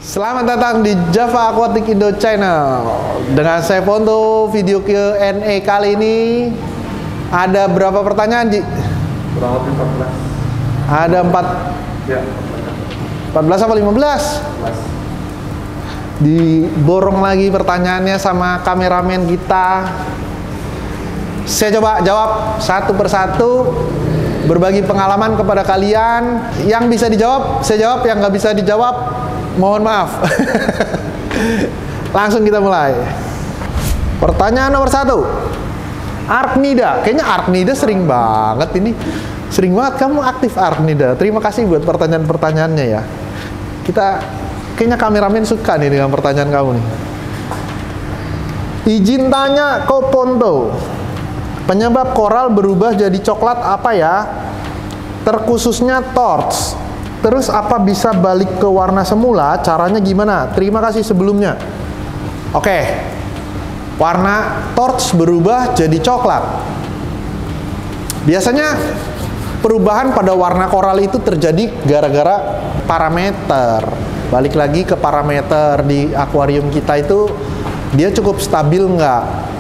Selamat datang di Java Aquatic Indo Channel. Dengan saya Ponto, video Q&A kali ini ada berapa pertanyaan, Ji? Kurang lebih 14. Ada 4. Ya, 14 apa 15? 14. Diborong lagi pertanyaannya sama kameramen kita. Saya coba jawab satu persatu, berbagi pengalaman kepada kalian. Yang bisa dijawab, saya jawab. Yang nggak bisa dijawab, mohon maaf. Langsung kita mulai. Pertanyaan nomor 1. Arnida, kayaknya Arnida sering banget ini. Sering banget kamu aktif, Arnida. Terima kasih buat pertanyaan-pertanyaannya ya. Kayaknya kameramen suka nih dengan pertanyaan kamu nih. Izin tanya Ko Ponto, penyebab koral berubah jadi coklat apa ya? Terkhususnya torch. Terus apa bisa balik ke warna semula? Caranya gimana? Terima kasih sebelumnya. Oke. Warna torch berubah jadi coklat. Biasanya perubahan pada warna koral itu terjadi gara-gara parameter. Balik lagi ke parameter di akuarium kita itu, dia cukup stabil nggak?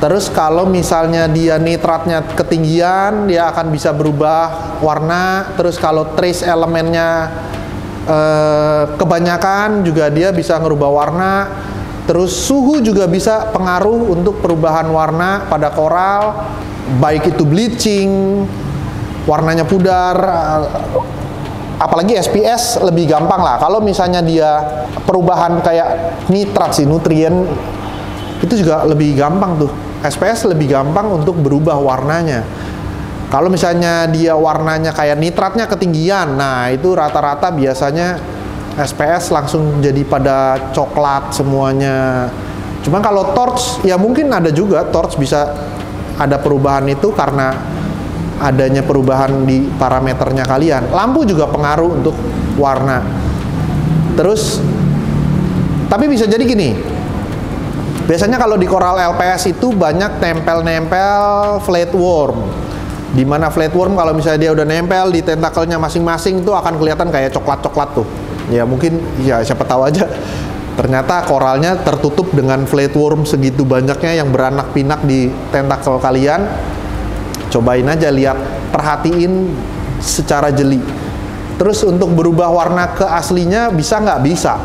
Terus kalau misalnya dia nitratnya ketinggian, dia akan bisa berubah warna. Terus kalau trace elemennya kebanyakan juga dia bisa ngerubah warna. Terus suhu juga bisa pengaruh untuk perubahan warna pada koral. Baik itu bleaching, warnanya pudar, apalagi SPS lebih gampang lah. Kalau misalnya dia perubahan kayak nitrat sih, nutrien, itu juga lebih gampang tuh. SPS lebih gampang untuk berubah warnanya. Kalau misalnya dia warnanya kayak nitratnya ketinggian, nah itu rata-rata biasanya SPS langsung jadi pada coklat semuanya. Cuman kalau torch, ya mungkin ada juga torch bisa ada perubahan itu karena adanya perubahan di parameternya kalian. Lampu juga pengaruh untuk warna. Terus, tapi bisa jadi gini. Biasanya kalau di koral LPS itu banyak nempel-nempel flatworm. Dimana flatworm kalau misalnya dia udah nempel di tentakelnya masing-masing itu akan kelihatan kayak coklat-coklat tuh. Ya mungkin, ya siapa tahu aja. Ternyata koralnya tertutup dengan flatworm segitu banyaknya yang beranak pinak di tentakel kalian. Cobain aja, lihat, perhatiin secara jeli. Terus untuk berubah warna ke aslinya bisa nggak? Bisa.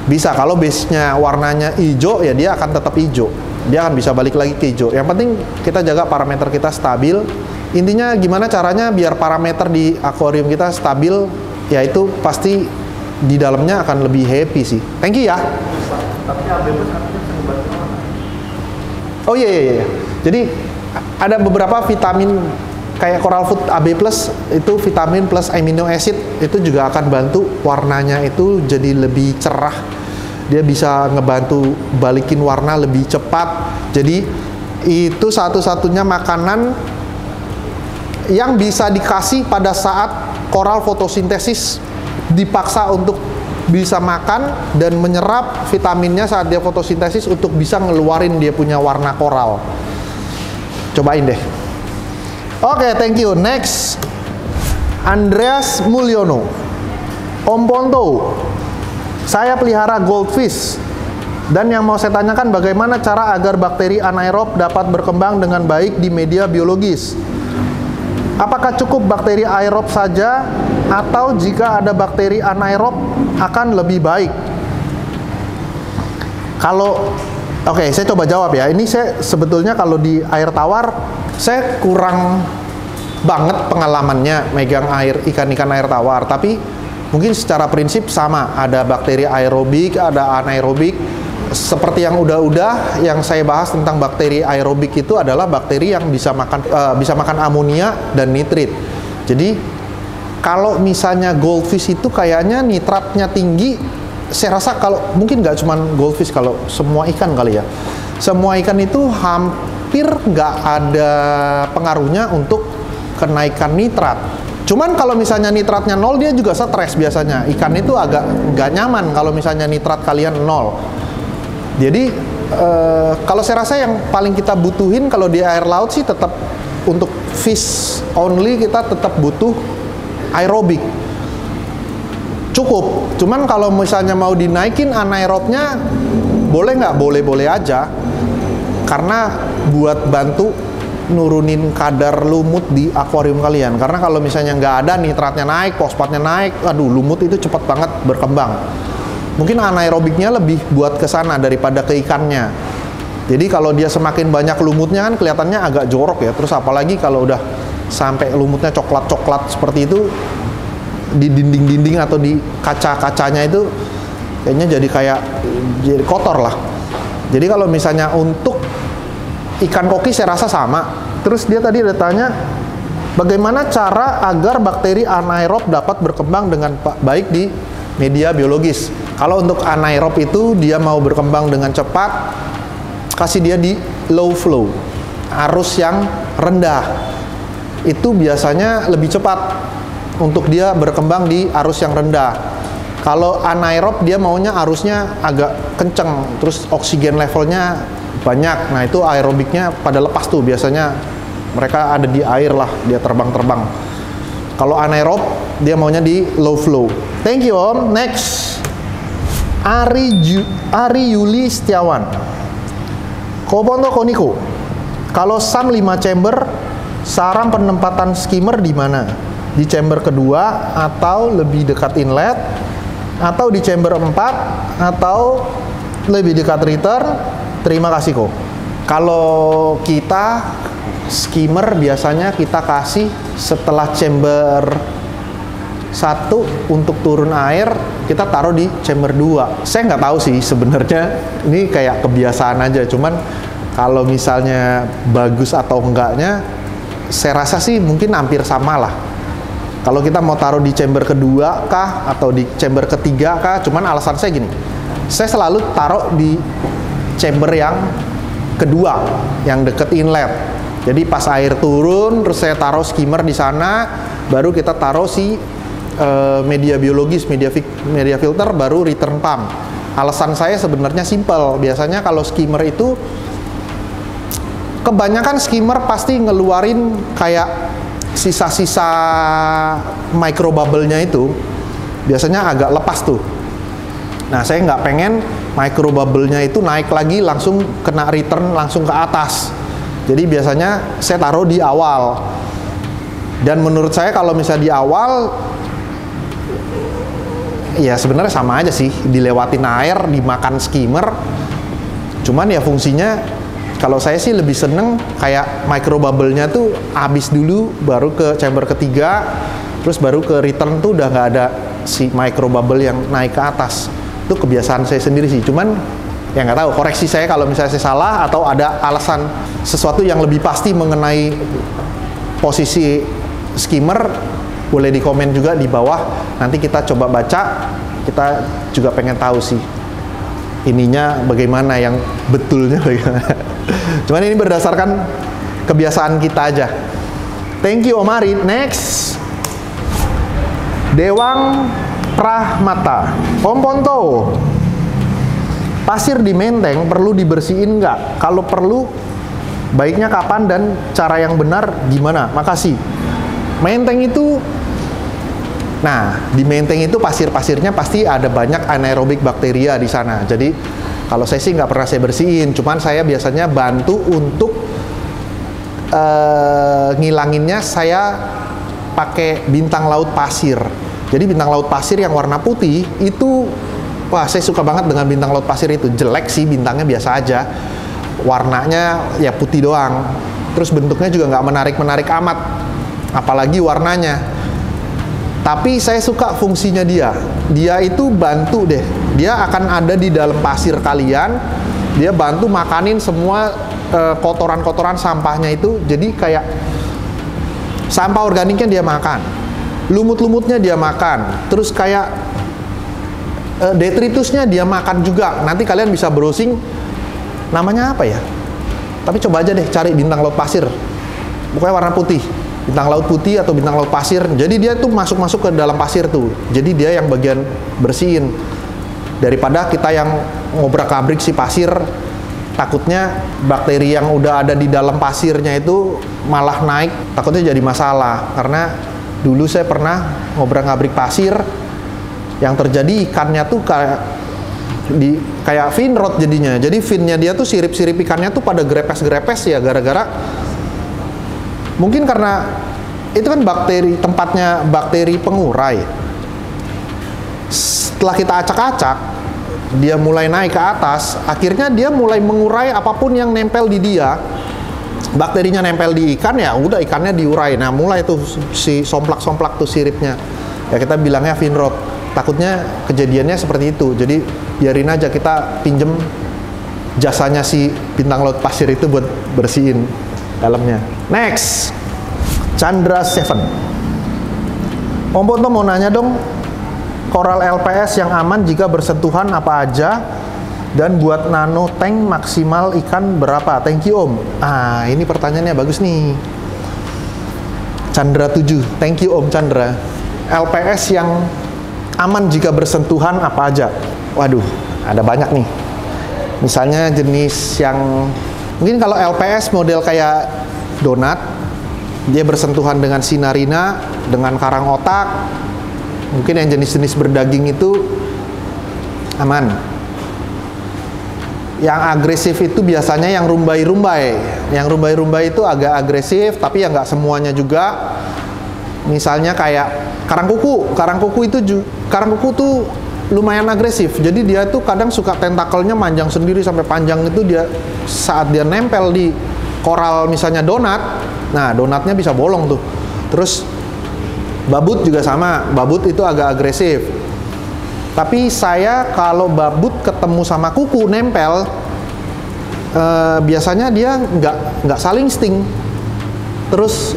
Bisa, kalau base-nya warnanya hijau, ya dia akan tetap hijau. Dia akan bisa balik lagi ke hijau. Yang penting kita jaga parameter kita stabil. Intinya gimana caranya biar parameter di akuarium kita stabil, yaitu pasti di dalamnya akan lebih happy sih. Thank you ya. Tapi ABB artinya bisa membantu mana? Oh iya. Jadi ada beberapa vitamin kayak Coral Food AB+, itu vitamin plus amino acid, itu juga akan bantu warnanya itu jadi lebih cerah. Dia bisa ngebantu balikin warna lebih cepat. Jadi itu satu-satunya makanan yang bisa dikasih pada saat koral fotosintesis dipaksa untuk bisa makan dan menyerap vitaminnya saat dia fotosintesis untuk bisa ngeluarin dia punya warna koral. Cobain deh. Oke, thank you. Next, Andreas Mulyono. Om Ponto, saya pelihara goldfish. Dan yang mau saya tanyakan, bagaimana cara agar bakteri anaerob dapat berkembang dengan baik di media biologis? Apakah cukup bakteri aerob saja, atau jika ada bakteri anaerob akan lebih baik? Oke, saya coba jawab ya. Ini saya sebetulnya kalau di air tawar, saya kurang banget pengalamannya megang ikan-ikan air tawar. Tapi mungkin secara prinsip sama. Ada bakteri aerobik, ada anaerobik. Seperti yang udah yang saya bahas tentang bakteri aerobik itu adalah bakteri yang bisa makan amonia dan nitrit. Jadi kalau misalnya goldfish itu kayaknya nitratnya tinggi, saya rasa kalau mungkin nggak cuma goldfish, kalau semua ikan kali ya. Semua ikan itu hampir nggak ada pengaruhnya untuk kenaikan nitrat. Cuman kalau misalnya nitratnya 0, dia juga stres biasanya. Ikan itu agak nggak nyaman kalau misalnya nitrat kalian 0. Jadi kalau saya rasa yang paling kita butuhin kalau di air laut sih tetap untuk fish only, kita tetap butuh aerobik. cukup. Cuman kalau misalnya mau dinaikin anaerobnya, boleh nggak? Boleh-boleh aja. Karena buat bantu nurunin kadar lumut di akuarium kalian. Karena kalau misalnya nggak ada, nitratnya naik, fosfatnya naik, aduh, lumut itu cepat banget berkembang. Mungkin anaerobiknya lebih buat ke sana daripada ke ikannya. Jadi kalau dia semakin banyak lumutnya kan kelihatannya agak jorok ya. Terus apalagi kalau udah sampai lumutnya coklat-coklat seperti itu, di dinding-dinding atau di kaca-kacanya itu kayaknya jadi kotor lah. Jadi kalau misalnya untuk ikan koki saya rasa sama. Terus dia tadi ada tanya bagaimana cara agar bakteri anaerob dapat berkembang dengan baik di media biologis. Kalau untuk anaerob itu dia mau berkembang dengan cepat, kasih dia di low flow, arus yang rendah. Itu biasanya lebih cepat untuk dia berkembang di arus yang rendah. Kalau anaerob dia maunya arusnya agak kenceng, terus oksigen levelnya banyak. Nah itu aerobiknya pada lepas tuh, biasanya mereka ada di air lah, dia terbang-terbang. Kalau anaerob dia maunya di low flow. Thank you Om. Next, Ari Yuli Setiawan. Koponto Koniko. Kalau SAM 5 chamber, saran penempatan skimmer di mana? Di chamber kedua atau lebih dekat inlet, atau di chamber 4 atau lebih dekat return? Terima kasih kok. Kalau kita skimmer biasanya kita kasih setelah chamber 1 untuk turun air, kita taruh di chamber 2. Saya nggak tahu sih sebenarnya, ini kayak kebiasaan aja. Cuman kalau misalnya bagus atau enggaknya, saya rasa sih mungkin hampir sama lah. Kalau kita mau taruh di chamber kedua kah atau di chamber ketiga kah, cuman alasan saya gini, saya selalu taruh di chamber yang kedua, yang deket inlet. Jadi pas air turun, terus saya taruh skimmer di sana, baru kita taruh si media biologis, media filter, baru return pump. Alasan saya sebenarnya simple. Biasanya kalau skimmer itu, kebanyakan skimmer pasti ngeluarin kayak sisa-sisa microbubble-nya itu biasanya agak lepas tuh. Nah, saya nggak pengen microbubble-nya itu naik lagi langsung kena return langsung ke atas. Jadi biasanya saya taruh di awal. Dan menurut saya kalau misalnya di awal, ya sebenarnya sama aja sih, dilewatin air, dimakan skimmer. Cuman ya fungsinya, kalau saya sih lebih seneng kayak microbubble-nya tuh habis dulu, baru ke chamber ketiga, terus baru ke return tuh udah nggak ada si microbubble yang naik ke atas. Itu kebiasaan saya sendiri sih. Cuman ya nggak tahu, koreksi saya kalau misalnya saya salah atau ada alasan sesuatu yang lebih pasti mengenai posisi skimmer, boleh di komen juga di bawah. Nanti kita coba baca, kita juga pengen tahu sih ininya bagaimana, yang betulnya bagaimana. Cuman ini berdasarkan kebiasaan kita aja. Thank you Om Ari. Next, Dewang Prahmata. Om Ponto, pasir di Menteng perlu dibersihin nggak? Kalau perlu, baiknya kapan dan cara yang benar gimana? Makasih. Menteng itu, nah di Menteng itu pasir-pasirnya pasti ada banyak anaerobik bakteria di sana. Jadi kalau saya sih nggak pernah saya bersihin, cuman saya biasanya bantu untuk ngilanginnya. Saya pakai bintang laut pasir. Jadi bintang laut pasir yang warna putih itu, wah saya suka banget dengan bintang laut pasir itu. Jelek sih bintangnya, biasa aja, warnanya ya putih doang. Terus bentuknya juga nggak menarik-menarik amat, apalagi warnanya. Tapi saya suka fungsinya dia. Dia itu bantu deh. Dia akan ada di dalam pasir kalian. Dia bantu makanin semua kotoran-kotoran sampahnya itu. Jadi kayak sampah organiknya dia makan, lumut-lumutnya dia makan. Terus kayak detritusnya dia makan juga. Nanti kalian bisa browsing namanya apa ya. Tapi coba aja deh cari bintang laut pasir. Pokoknya warna putih. Bintang laut putih atau bintang laut pasir. Jadi dia tuh masuk-masuk ke dalam pasir tuh. Jadi dia yang bagian bersihin. Daripada kita yang ngobrak-abrik si pasir, takutnya bakteri yang udah ada di dalam pasirnya itu malah naik, takutnya jadi masalah. Karena dulu saya pernah ngobrak-abrik pasir, Yang terjadi ikannya tuh kayak fin rot jadinya. Jadi finnya dia tuh sirip-sirip ikannya tuh pada grepes-grepes ya, gara-gara mungkin karena itu kan tempatnya bakteri pengurai. Setelah kita acak-acak, dia mulai naik ke atas, akhirnya dia mulai mengurai apapun yang nempel di dia. Bakterinya nempel di ikan, ya udah ikannya diurai. Nah, mulai tuh si somplak-somplak tuh siripnya. Ya kita bilangnya fin rot. Takutnya kejadiannya seperti itu. Jadi biarin aja, kita pinjem jasanya si bintang laut pasir itu buat bersihin dalamnya. Next, Chandra 7. Om Ponto mau nanya dong, koral LPS yang aman jika bersentuhan apa aja, dan buat nano tank maksimal ikan berapa? Thank you Om. Ini pertanyaannya bagus nih. Chandra 7, thank you Om Chandra. LPS yang aman jika bersentuhan apa aja? Waduh, ada banyak nih. Misalnya jenis yang mungkin kalau LPS model kayak donat, dia bersentuhan dengan sinarina, dengan karang otak. Mungkin yang jenis-jenis berdaging itu aman. Yang agresif itu biasanya yang rumbai-rumbai. Yang rumbai-rumbai itu agak agresif, tapi ya nggak semuanya juga. Misalnya kayak karang kuku. Karang kuku tuh lumayan agresif. Jadi dia tuh kadang suka tentakelnya manjang sendiri sampai panjang itu, dia saat dia nempel di koral misalnya donat. Nah, donatnya bisa bolong tuh. Terus babut juga sama. Babut itu agak agresif. Tapi saya kalau babut ketemu sama kuku nempel, biasanya dia nggak saling sting. Terus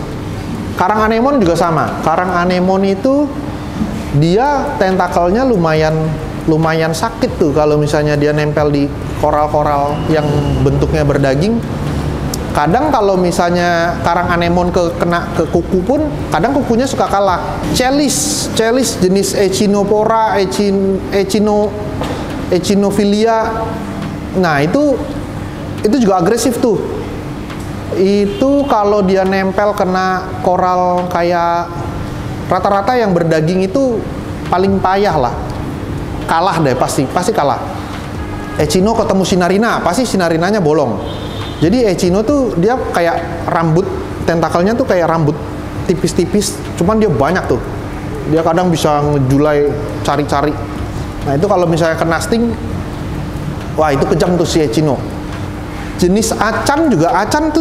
karang anemon juga sama. Karang anemon itu dia tentakelnya lumayan sakit tuh kalau misalnya dia nempel di koral-koral yang bentuknya berdaging. Kadang kalau misalnya karang anemon kena ke kuku pun, kadang kukunya suka kalah. Chelis jenis Echinopora, Echinophilia. Nah, itu juga agresif tuh. Itu kalau dia nempel kena koral kayak rata-rata yang berdaging itu paling payah lah. Kalah deh, pasti kalah. Echino ketemu sinarina, pasti sinarinanya bolong. Jadi Echino tuh dia kayak rambut, tentakelnya tuh kayak rambut tipis-tipis, cuman dia banyak tuh. Dia kadang bisa ngejulai cari-cari. Nah, itu kalau misalnya kena sting, wah itu kejam tuh si Echino. Jenis acan juga, acan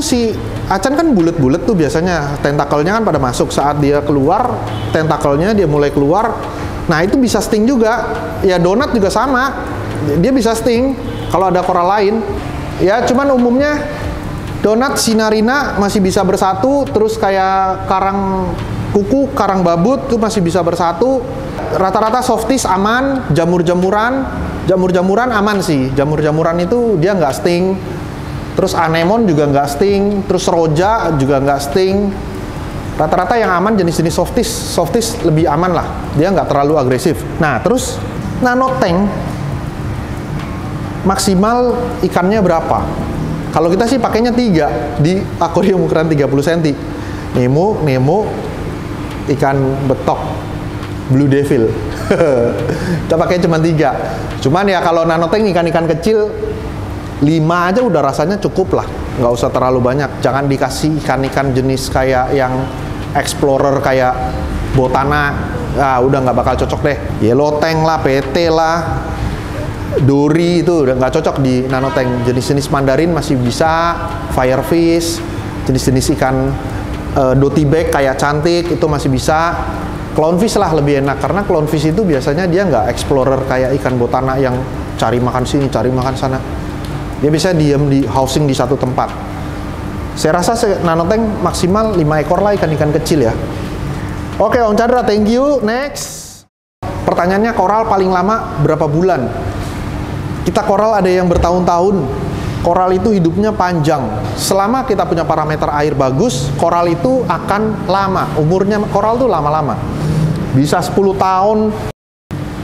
kan bulet-bulet tuh biasanya, tentakelnya kan pada masuk. Saat dia keluar, tentakelnya dia mulai keluar. Nah, itu bisa sting juga. Ya donat juga sama, dia bisa sting kalau ada koral lain. Ya cuman umumnya donat, sinarina masih bisa bersatu. Terus kayak karang kuku, karang babut tuh masih bisa bersatu. Rata-rata softies aman. Jamur-jamuran aman sih. Jamur-jamuran itu dia nggak sting. Terus anemon juga nggak sting. Terus roja juga nggak sting. Rata-rata yang aman jenis-jenis softies lebih aman lah, dia nggak terlalu agresif. Nah, terus nanotank maksimal ikannya berapa? Kalau kita sih pakainya 3 di akuarium ukuran 30 cm. Nemo, ikan betok, blue devil. Kita pakai cuma 3. Cuman ya kalau nanotank ikan-ikan kecil 5 aja udah rasanya cukup lah. Nggak usah terlalu banyak. Jangan dikasih ikan-ikan jenis kayak yang explorer kayak botana. Udah nggak bakal cocok deh. Yellow tank lah, PT lah, Dori itu udah nggak cocok di nanotank. Jenis-jenis mandarin masih bisa, firefish, jenis-jenis ikan dotibag kayak cantik itu masih bisa. Clownfish lah lebih enak, karena clownfish itu biasanya dia nggak explorer kayak ikan botana yang cari makan sini, cari makan sana. Dia bisa diam di housing di satu tempat. Saya rasa nanotank maksimal 5 ekor lah ikan-ikan kecil ya. Oke Om Chandra, thank you. Next. Pertanyaannya, koral paling lama berapa bulan? Kita koral ada yang bertahun-tahun. Koral itu hidupnya panjang. Selama kita punya parameter air bagus, koral itu akan lama. Umurnya koral itu lama-lama. Bisa 10 tahun.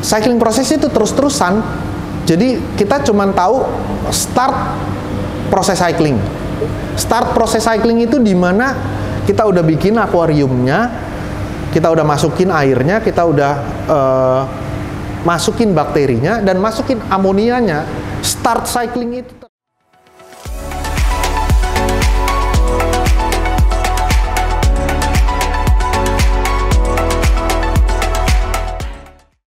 Cycling proses itu terus-terusan. Jadi kita cuma tahu start proses cycling. Start proses cycling itu di mana kita udah bikin akuariumnya, kita udah masukin airnya, kita udah masukin bakterinya dan masukin amonianya, start cycling itu.